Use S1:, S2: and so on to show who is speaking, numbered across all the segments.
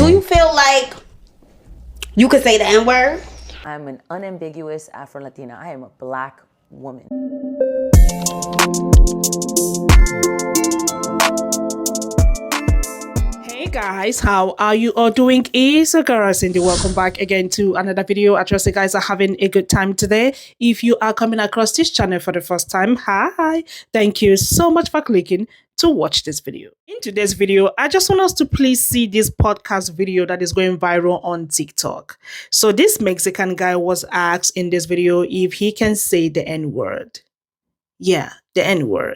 S1: Do you feel like you could say the N-word?
S2: I'm an unambiguous Afro-Latina. I am a black woman.
S3: Hey guys, how are you all doing? It's your girl Cindy. Welcome back again to another video. I trust you guys are having a good time today. If you are coming across this channel for the first time, hi. Thank you so much for clicking to watch this video. In today's video, I just want us to please see this podcast video that is going viral on TikTok. So this Mexican guy was asked in this video if he can say the N-word. Yeah, the N-word.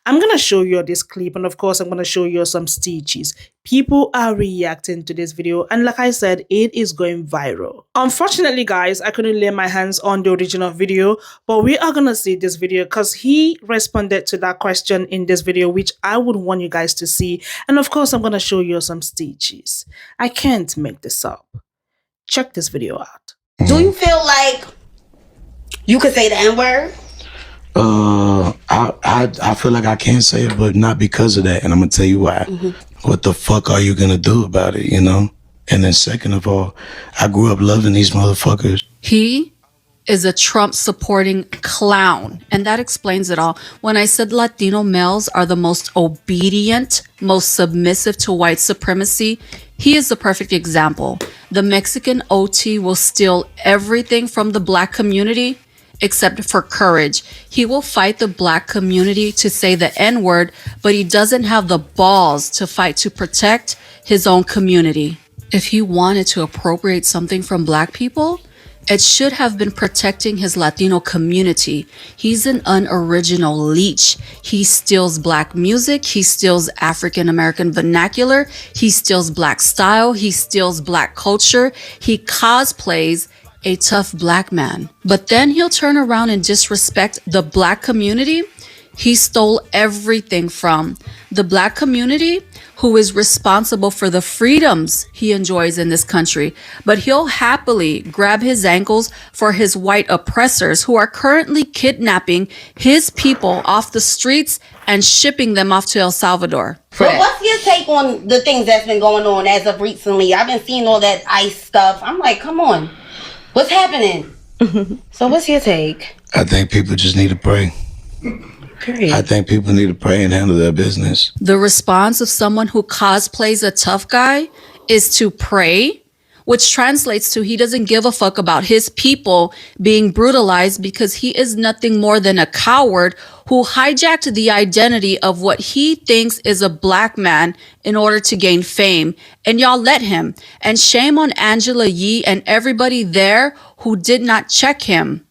S3: I'm going to show you this clip, and of course, I'm going to show you some stitches. People are reacting to this video, and like I said, it is going viral. Unfortunately, guys, I couldn't lay my hands on the original video, but we are going to see this video because he responded to that question in this video, which I would want you guys to see. And of course, I'm going to show you some stitches. I can't make this up. Check this video out.
S1: Do you feel like you could say the N-word?
S4: I feel like I can say it, but not because of that, and I'm gonna tell you why. What the fuck are you gonna do about it, you know? And then second of all, I grew up loving these motherfuckers.
S5: He is a Trump supporting clown, and that explains it all. When I said Latino males are the most obedient, most submissive to white supremacy, he is the perfect example. The Mexican OT will steal everything from the black community except for courage. He will fight the black community to say the N-word, but he doesn't have the balls to fight to protect his own community. If he wanted to appropriate something from black people, it should have been protecting his Latino community. He's an unoriginal leech. He steals black music. He steals African American vernacular. He steals black style. He steals black culture. He cosplays a tough black man. But then he'll turn around and disrespect the black community he stole everything from. The black community who is responsible for the freedoms he enjoys in this country. But he'll happily grab his ankles for his white oppressors who are currently kidnapping his people off the streets and shipping them off to El Salvador.
S1: But what's your take on the things that's been going on as of recently? I've been seeing all that ICE stuff. I'm like, come on. What's happening? So what's your take?
S4: I think people just need to pray.
S1: Period.
S4: I think people need to pray and handle their business.
S5: The response of someone who cosplays a tough guy is to pray, which translates to he doesn't give a fuck about his people being brutalized because he is nothing more than a coward who hijacked the identity of what he thinks is a black man in order to gain fame. And y'all let him. And shame on Angela Yee and everybody there who did not check him.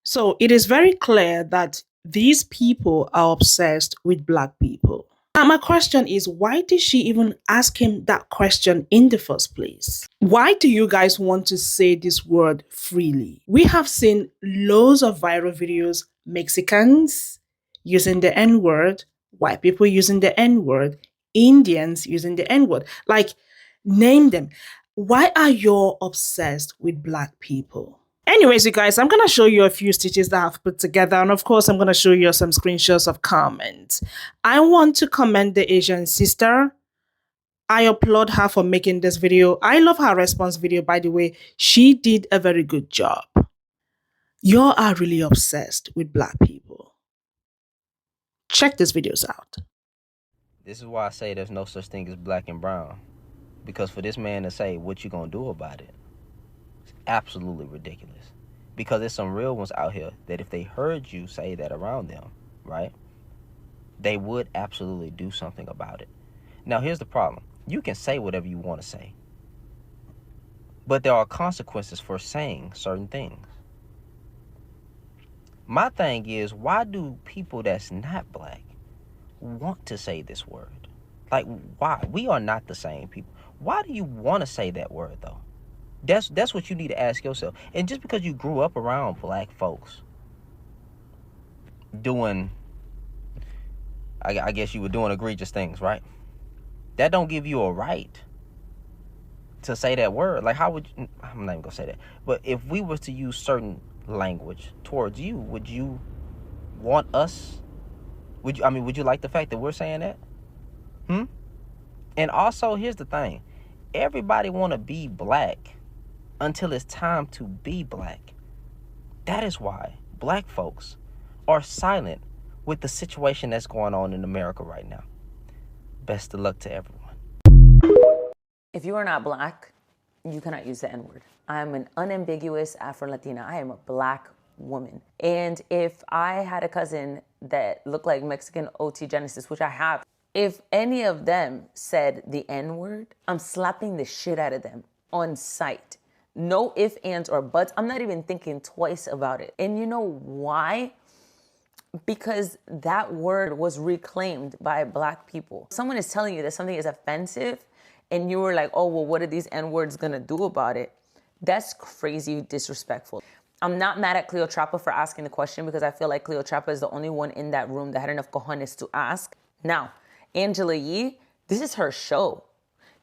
S3: So it is very clear that these people are obsessed with black people. Now, my question is, why did she even ask him that question in the first place? Why do you guys want to say this word freely? We have seen loads of viral videos, Mexicans using the N-word, white people using the N-word, Indians using the N-word. Like, name them. Why are you obsessed with black people? Anyways, you guys, I'm going to show you a few stitches that I've put together. And of course, I'm going to show you some screenshots of comments. I want to commend the Asian sister. I applaud her for making this video. I love her response video, by the way. She did a very good job. You are really obsessed with black people. Check these videos out.
S6: This is why I say there's no such thing as black and brown. Because for this man to say, what you gonna do about it? Absolutely ridiculous. Because there's some real ones out here that if they heard you say that around them, right, they would absolutely do something about it. Now here's the problem. You can say whatever you want to say, but there are consequences for saying certain things. My thing is, why do people that's not black want to say this word? Like, why? We are not the same people. Why do you want to say that word though? That's what you need to ask yourself. And just because you grew up around black folks doing, I guess you were doing egregious things, right? That don't give you a right to say that word. Like, how would you, I'm not even gonna say that. But if we were to use certain language towards you, would you want us? Would you like the fact that we're saying that? And also, here's the thing. Everybody want to be black until it's time to be black. That is why black folks are silent with the situation that's going on in America right now. Best of luck to everyone.
S2: If you are not black, you cannot use the N-word. I'm an unambiguous Afro-Latina. I am a black woman. And if I had a cousin that looked like Mexican OT Genesis, which I have, if any of them said the N-word, I'm slapping the shit out of them on sight. No ifs, ands, or buts. I'm not even thinking twice about it. And you know why? Because that word was reclaimed by black people. Someone is telling you that something is offensive and you were like, oh, well, what are these N-words gonna do about it? That's crazy disrespectful. I'm not mad at Cleotrapa for asking the question because I feel like Cleotrapa is the only one in that room that had enough cojones to ask. Now, Angela Yee, this is her show.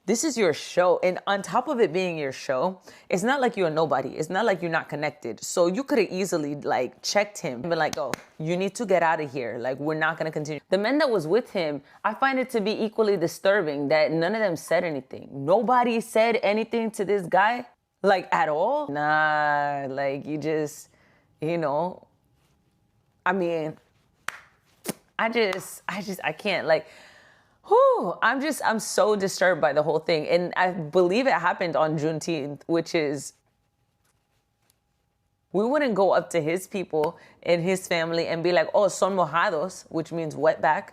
S2: This is your show. And on top of it being your show, it's not like you're a nobody. It's not like you're not connected. So you could have easily checked him and been like, oh, you need to get out of here. Like, we're not going to continue. The men that was with him, I find it to be equally disturbing that none of them said anything. Nobody said anything to this guy, at all. Nah, you just, I mean, I can't, I'm so disturbed by the whole thing. And I believe it happened on Juneteenth, which is, we wouldn't go up to his people and his family and be like, oh, son mojados, which means wetback.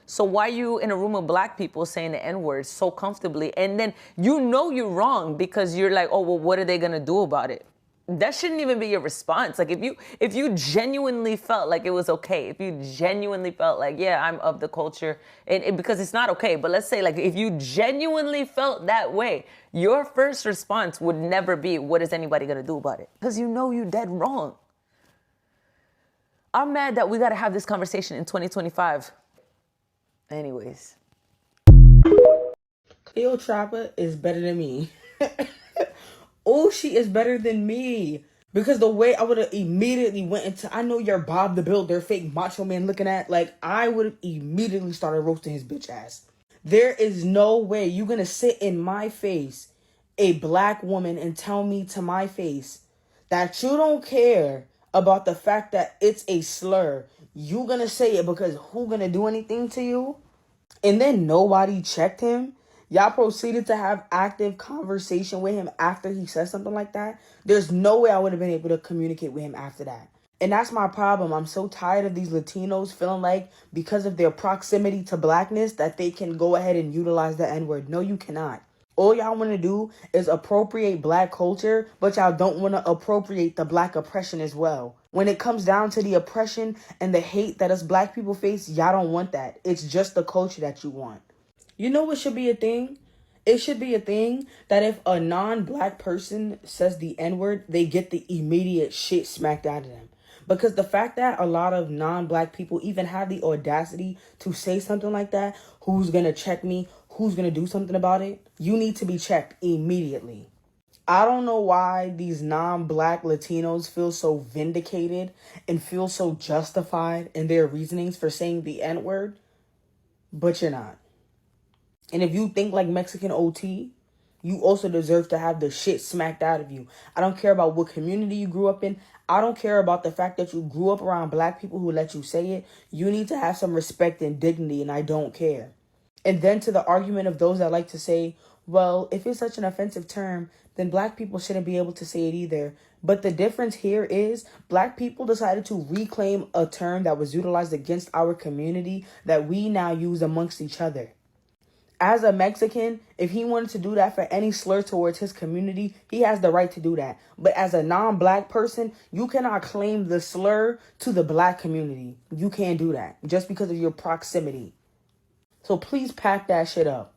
S2: So why are you in a room of black people saying the N-word so comfortably? And then you're wrong because you're like, oh, well, what are they going to do about it? That shouldn't even be your response. If you genuinely felt like it was okay, if you genuinely felt like, yeah, I'm of the culture, and because it's not okay, but let's say if you genuinely felt that way, your first response would never be, what is anybody gonna do about it? Because you're dead wrong. I'm mad that we gotta have this conversation in 2025. Anyways.
S7: Cleotrapa is better than me. Oh, she is better than me. Because the way I would have immediately went into, I know you're Bob the Builder, fake macho man looking at, I would have immediately started roasting his bitch ass. There is no way you're going to sit in my face, a black woman, and tell me to my face that you don't care about the fact that it's a slur. You going to say it because who going to do anything to you? And then nobody checked him. Y'all proceeded to have active conversation with him after he said something like that. There's no way I would have been able to communicate with him after that. And that's my problem. I'm so tired of these Latinos feeling like because of their proximity to blackness that they can go ahead and utilize the N-word. No, you cannot. All y'all want to do is appropriate black culture, but y'all don't want to appropriate the black oppression as well. When it comes down to the oppression and the hate that us black people face, y'all don't want that. It's just the culture that you want. You know what should be a thing? It should be a thing that if a non-black person says the N-word, they get the immediate shit smacked out of them. Because the fact that a lot of non-black people even have the audacity to say something like that, who's going to check me, who's going to do something about it, you need to be checked immediately. I don't know why these non-black Latinos feel so vindicated and feel so justified in their reasonings for saying the N-word, but you're not. And if you think like Mexican OT, you also deserve to have the shit smacked out of you. I don't care about what community you grew up in. I don't care about the fact that you grew up around black people who let you say it. You need to have some respect and dignity, and I don't care. And then to the argument of those that like to say, well, if it's such an offensive term, then black people shouldn't be able to say it either. But the difference here is black people decided to reclaim a term that was utilized against our community that we now use amongst each other. As a Mexican, if he wanted to do that for any slur towards his community, he has the right to do that. But as a non-black person, you cannot claim the slur to the black community. You can't do that just because of your proximity. So please pack that shit up.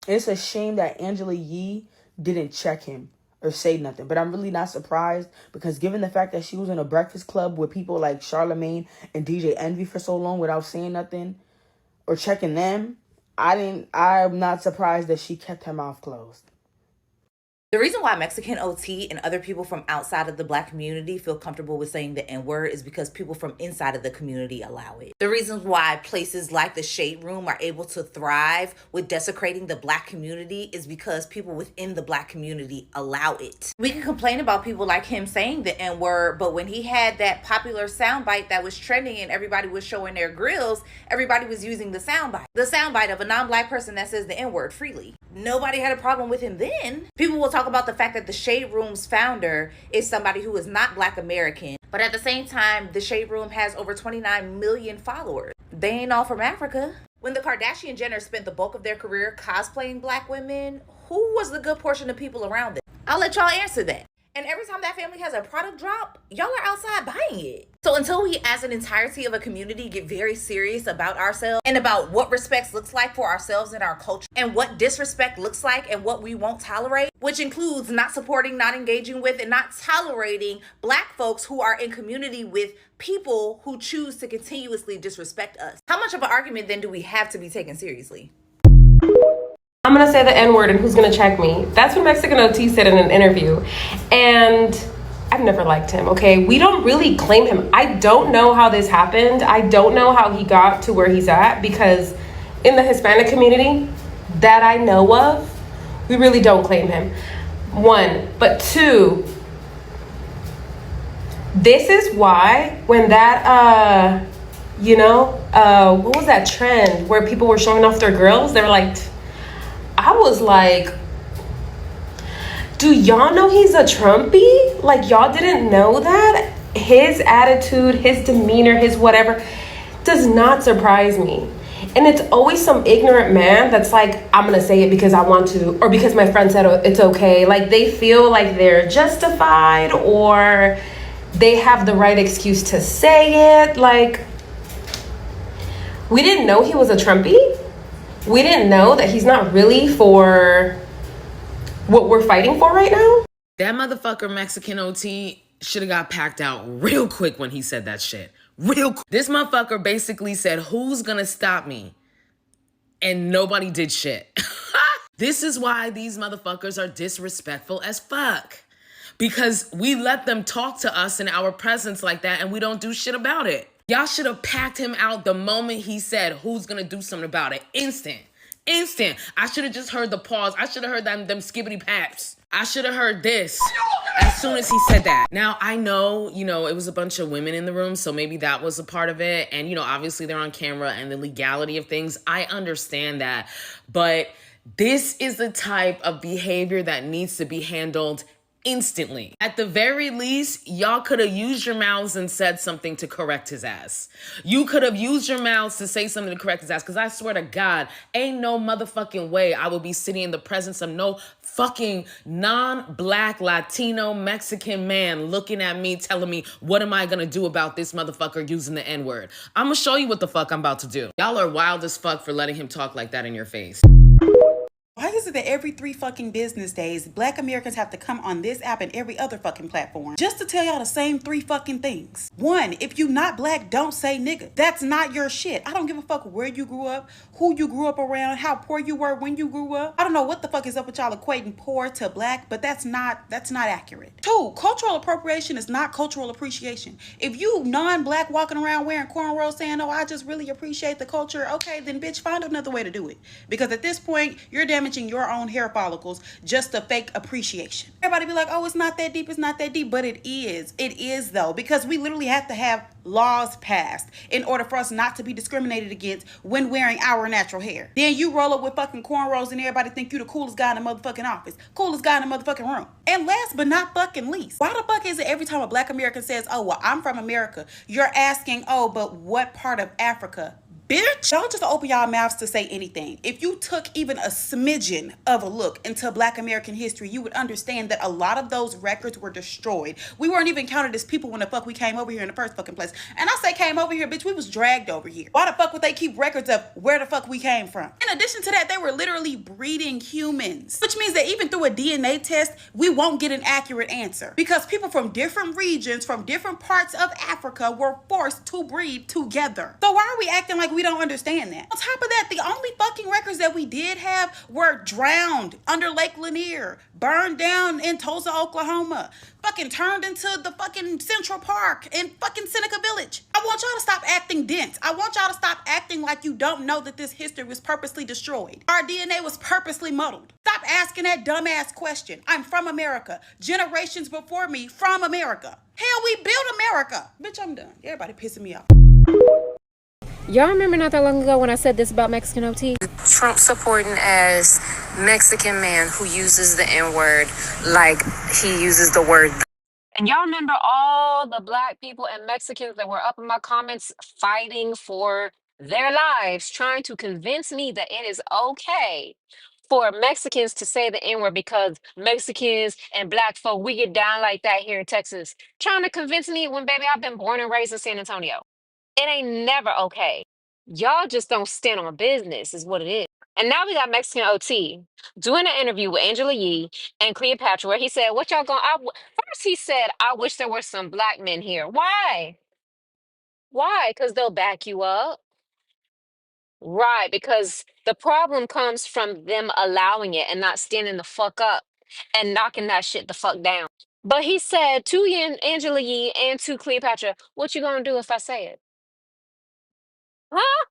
S7: It's a shame that Angela Yee didn't check him or say nothing. But I'm really not surprised because given the fact that she was in a breakfast club with people like Charlemagne and DJ Envy for so long without saying nothing or checking them, I'm not surprised that she kept her mouth closed.
S8: The reason why Mexican OT and other people from outside of the Black community feel comfortable with saying the N-word is because people from inside of the community allow it. The reasons why places like the Shade Room are able to thrive with desecrating the Black community is because people within the Black community allow it. We can complain about people like him saying the N-word, but when he had that popular soundbite that was trending and everybody was showing their grills, everybody was using the soundbite. The soundbite of a non-Black person that says the N-word freely. Nobody had a problem with him then. People will talk about the fact that the Shade Room's founder is somebody who is not Black American, but at the same time, the Shade Room has over 29 million followers. They ain't all from Africa. When the Kardashian Jenners spent the bulk of their career cosplaying Black women, who was the good portion of people around them? I'll let y'all answer that. And every time that family has a product drop, y'all are outside buying it. So until we as an entirety of a community get very serious about ourselves and about what respect looks like for ourselves and our culture and what disrespect looks like and what we won't tolerate, which includes not supporting, not engaging with, and not tolerating Black folks who are in community with people who choose to continuously disrespect us. How much of an argument then do we have to be taken seriously?
S9: I'm gonna say the N-word and who's gonna check me? That's what Mexican OT said in an interview. And I've never liked him, okay? We don't really claim him. I don't know how this happened. I don't know how he got to where he's at, because in the Hispanic community that I know of, we really don't claim him. One, but two, this is why when that, what was that trend where people were showing off their grills? They were like, I was like, do y'all know he's a Trumpy? Like, y'all didn't know that? His attitude, his demeanor, his whatever does not surprise me. And it's always some ignorant man that's like, I'm gonna say it because I want to, or because my friend said it's okay. Like, they feel like they're justified or they have the right excuse to say it. Like, we didn't know he was a Trumpy. We didn't know that he's not really for what we're fighting for right now.
S10: That motherfucker Mexican OT should have got packed out real quick when he said that shit. Real quick. This motherfucker basically said, who's gonna stop me? And nobody did shit. This is why these motherfuckers are disrespectful as fuck. Because we let them talk to us in our presence like that and we don't do shit about it. Y'all should have packed him out the moment he said, who's gonna do something about it? Instant. I should have just heard the pause. I should have heard them skibbity paps. I should have heard this as soon as he said that. Now, I know, it was a bunch of women in the room, so maybe that was a part of it. And, obviously they're on camera and the legality of things. I understand that. But this is the type of behavior that needs to be handled instantly. At the very least, y'all could have used your mouths and said something to correct his ass. You could have used your mouths to say something to correct his ass, because I swear to God, ain't no motherfucking way I will be sitting in the presence of no fucking non-Black, Latino, Mexican man looking at me, telling me, what am I gonna do about this motherfucker using the N-word? I'm gonna show you what the fuck I'm about to do. Y'all are wild as fuck for letting him talk like that in your face.
S11: Why is it that every 3 fucking business days, Black Americans have to come on this app and every other fucking platform just to tell y'all the same 3 fucking things? 1, if you not Black, don't say nigga. That's not your shit. I don't give a fuck where you grew up, who you grew up around, how poor you were when you grew up. I don't know what the fuck is up with y'all equating poor to Black, but that's not accurate. 2, cultural appropriation is not cultural appreciation. If you non-Black walking around wearing cornrows saying, oh, I just really appreciate the culture, okay, then bitch, find another way to do it. Because at this point, you're damaging your own hair follicles just to fake appreciation. Everybody be like, oh, it's not that deep, but it is though, because we literally have to have laws passed in order for us not to be discriminated against when wearing our natural hair. Then you roll up with fucking cornrows and everybody think you the coolest guy in the motherfucking office, coolest guy in the motherfucking room. And last but not fucking least, why the fuck is it every time a Black American says, oh, well, I'm from America, you're asking, oh, but what part of Africa? Bitch, don't just open y'all mouths to say anything. If you took even a smidgen of a look into Black American history, you would understand that a lot of those records were destroyed. We weren't even counted as people when the fuck we came over here in the first fucking place. And I say came over here, bitch, we was dragged over here. Why the fuck would they keep records of where the fuck we came from? In addition to that, they were literally breeding humans, which means that even through a DNA test, we won't get an accurate answer because people from different regions, from different parts of Africa were forced to breed together. So why are we acting like we we don't understand that. On top of that, the only fucking records that we did have were drowned under Lake Lanier, burned down in Tulsa, Oklahoma, fucking turned into the fucking Central Park in fucking Seneca Village. I want y'all to stop acting dense. I want y'all to stop acting like you don't know that this history was purposely destroyed. Our DNA was purposely muddled. Stop asking that dumbass question. I'm from America. Generations before me from America. Hell, we built America. Bitch, I'm done. Everybody pissing me off.
S9: Y'all remember not that long ago when I said this about Mexican OT?
S12: Trump supporting as Mexican man who uses the N-word like he uses the word.
S9: And y'all remember all the black people and Mexicans that were up in my comments fighting for their lives, trying to convince me that it is okay for Mexicans to say the N-word because Mexicans and black folk, we get down like that here in Texas. Trying to convince me when, baby, I've been born and raised in San Antonio. It ain't never okay. Y'all just don't stand on business is what it is. And now we got Mexican OT doing an interview with Angela Yee and Cleopatra where he said, what y'all going first he said, I wish there were some black men here. Why? Why? Because they'll back you up. Right, because the problem comes from them allowing it and not standing the fuck up and knocking that shit the fuck down. But he said to Angela Yee and to Cleopatra, what you gonna do if I say it? Huh?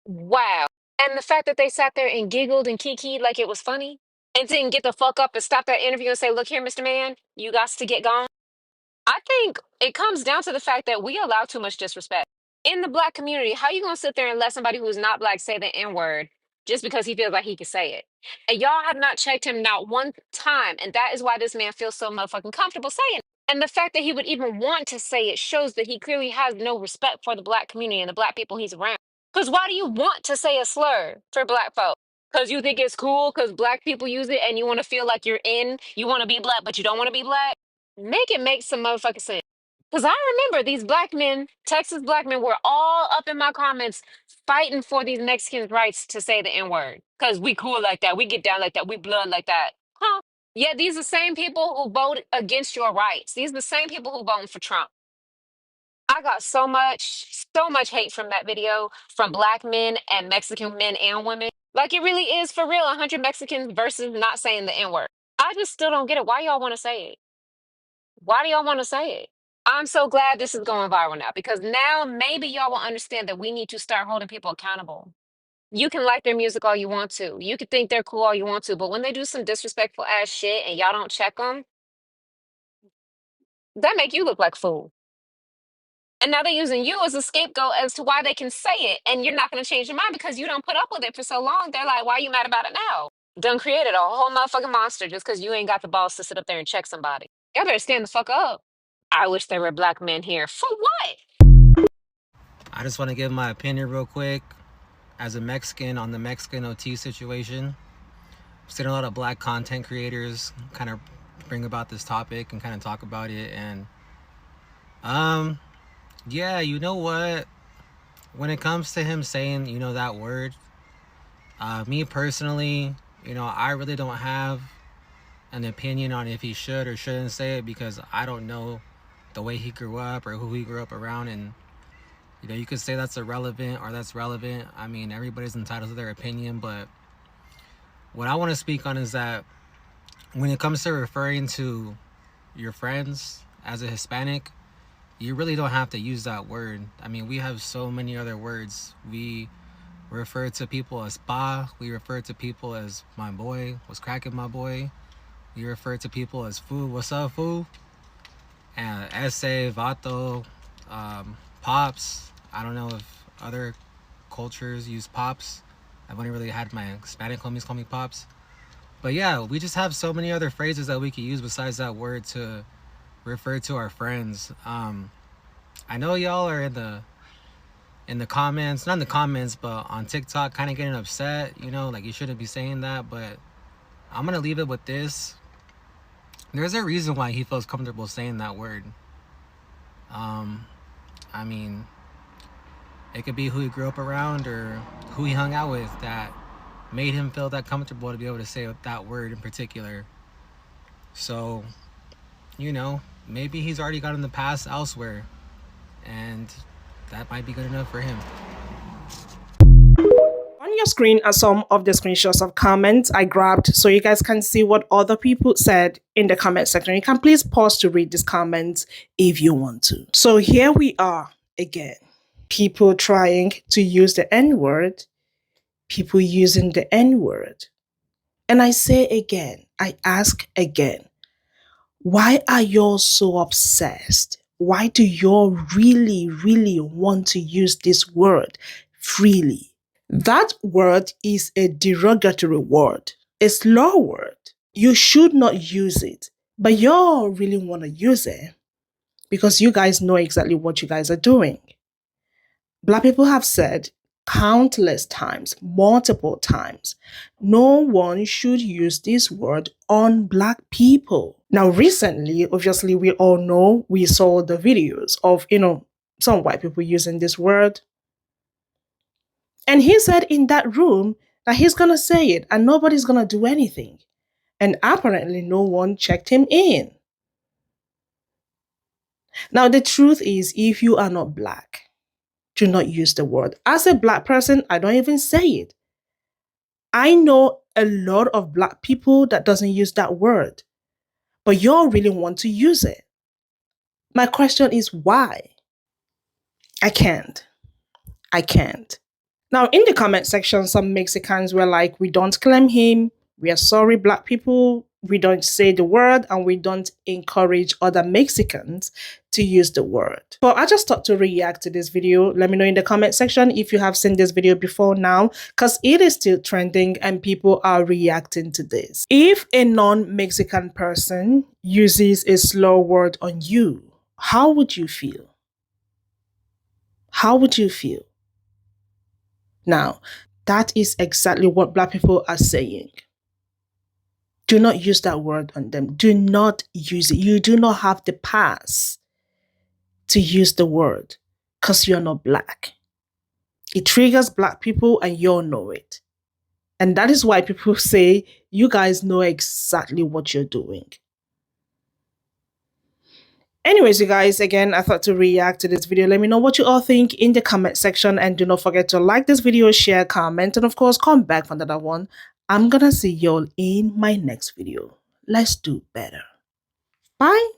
S9: Wow. And the fact that they sat there and giggled and kikied like it was funny and didn't get the fuck up and stop that interview and say, look here, Mr. Man, you got to get gone. I think it comes down to the fact that we allow too much disrespect. In the black community, how you gonna sit there and let somebody who's not black say the N-word just because he feels like he can say it? And y'all have not checked him not one time. And that is why this man feels so motherfucking comfortable saying it. And the fact that he would even want to say it shows that he clearly has no respect for the black community and the black people he's around. Because why do you want to say a slur for black folk? Because you think it's cool because black people use it and you want to feel like you're in, you want to be black, but you don't want to be black? Make it make some motherfucking sense. Because I remember these black men, Texas black men, were all up in my comments fighting for these Mexicans' rights to say the N-word. Because we cool like that. We get down like that. We blood like that. Huh? Yeah, these are the same people who vote against your rights. These are the same people who voting for Trump. I got so much hate from that video from black men and Mexican men and women. Like it really is for real, 100 Mexicans versus not saying the N-word. I just still don't get it. Why y'all want to say it? Why do y'all want to say it? I'm so glad this is going viral now because now maybe y'all will understand that we need to start holding people accountable. You can like their music all you want to. You can think they're cool all you want to, but when they do some disrespectful ass shit and y'all don't check them, that make you look like a fool. And now they're using you as a scapegoat as to why they can say it. And you're not going to change your mind because you don't put up with it for so long. They're like, why are you mad about it now? Done created a whole motherfucking monster just because you ain't got the balls to sit up there and check somebody. Y'all better stand the fuck up. I wish there were black men here. For what?
S6: I just want to give my opinion real quick as a Mexican on the Mexican OT situation. I've seen a lot of black content creators kind of bring about this topic and kind of talk about it. And yeah, you know what? When it comes to him saying, you know, that word, me personally, you know, I really don't have an opinion on if he should or shouldn't say it because I don't know the way he grew up or who he grew up around. And, you know, you could say that's irrelevant or that's relevant. I mean, everybody's entitled to their opinion, but what I want to speak on is that when it comes to referring to your friends as a Hispanic, you really don't have to use that word. I mean, we have so many other words. We refer to people as pa. We refer to people as my boy, what's cracking my boy. We refer to people as fool, what's up fool? And ese, vato, pops. I don't know if other cultures use pops. I've only really had my Hispanic homies call me pops. But yeah, we just have so many other phrases that we could use besides that word to refer to our friends. I know y'all are in the comments, not in the comments, but on TikTok kind of getting upset, you know, like you shouldn't be saying that, but I'm gonna leave it with this. There's a reason why he feels comfortable saying that word. I mean, it could be who he grew up around or who he hung out with that made him feel that comfortable to be able to say that word in particular. So, you know, maybe he's already gotten the past elsewhere and
S13: that might be good enough for him.
S3: On your screen are some of the screenshots of comments I grabbed so you guys can see what other people said in the comment section. You can please pause to read these comments if you want to. So here we are again. People trying to use the N-word, people using the N-word. And I say again, I ask again, why are y'all so obsessed? Why do y'all really, really want to use this word freely? That word is a derogatory word, a slur word. You should not use it, but y'all really want to use it because you guys know exactly what you guys are doing. Black people have said countless times, multiple times, no one should use this word on Black people. Now, recently, obviously, we all know, we saw the videos of, some white people using this word. And he said in that room that he's going to say it and nobody's going to do anything. And apparently no one checked him in. Now, the truth is, if you are not Black, do not use the word. As a Black person, I don't even say it. I know a lot of Black people that doesn't use that word, but y'all really want to use it. My question is why? I can't. Now, in the comment section, some Mexicans were like, we don't claim him. We are sorry, Black people. We don't say the word and we don't encourage other Mexicans to use the word. But I just thought to react to this video. Let me know in the comment section if you have seen this video before now, because it is still trending and people are reacting to this. If a non-Mexican person uses a slur word on you, how would you feel? How would you feel? Now, that is exactly what Black people are saying. Do not use that word on them. Do not use it. You do not have the pass to use the word because you're not Black. It triggers Black people and you all know it. And that is why people say, you guys know exactly what you're doing. Anyways, you guys, again, I thought to react to this video. Let me know what you all think in the comment section. And do not forget to like this video, share, comment, and of course, come back for another one. I'm gonna see y'all in my next video. Let's do better. Bye.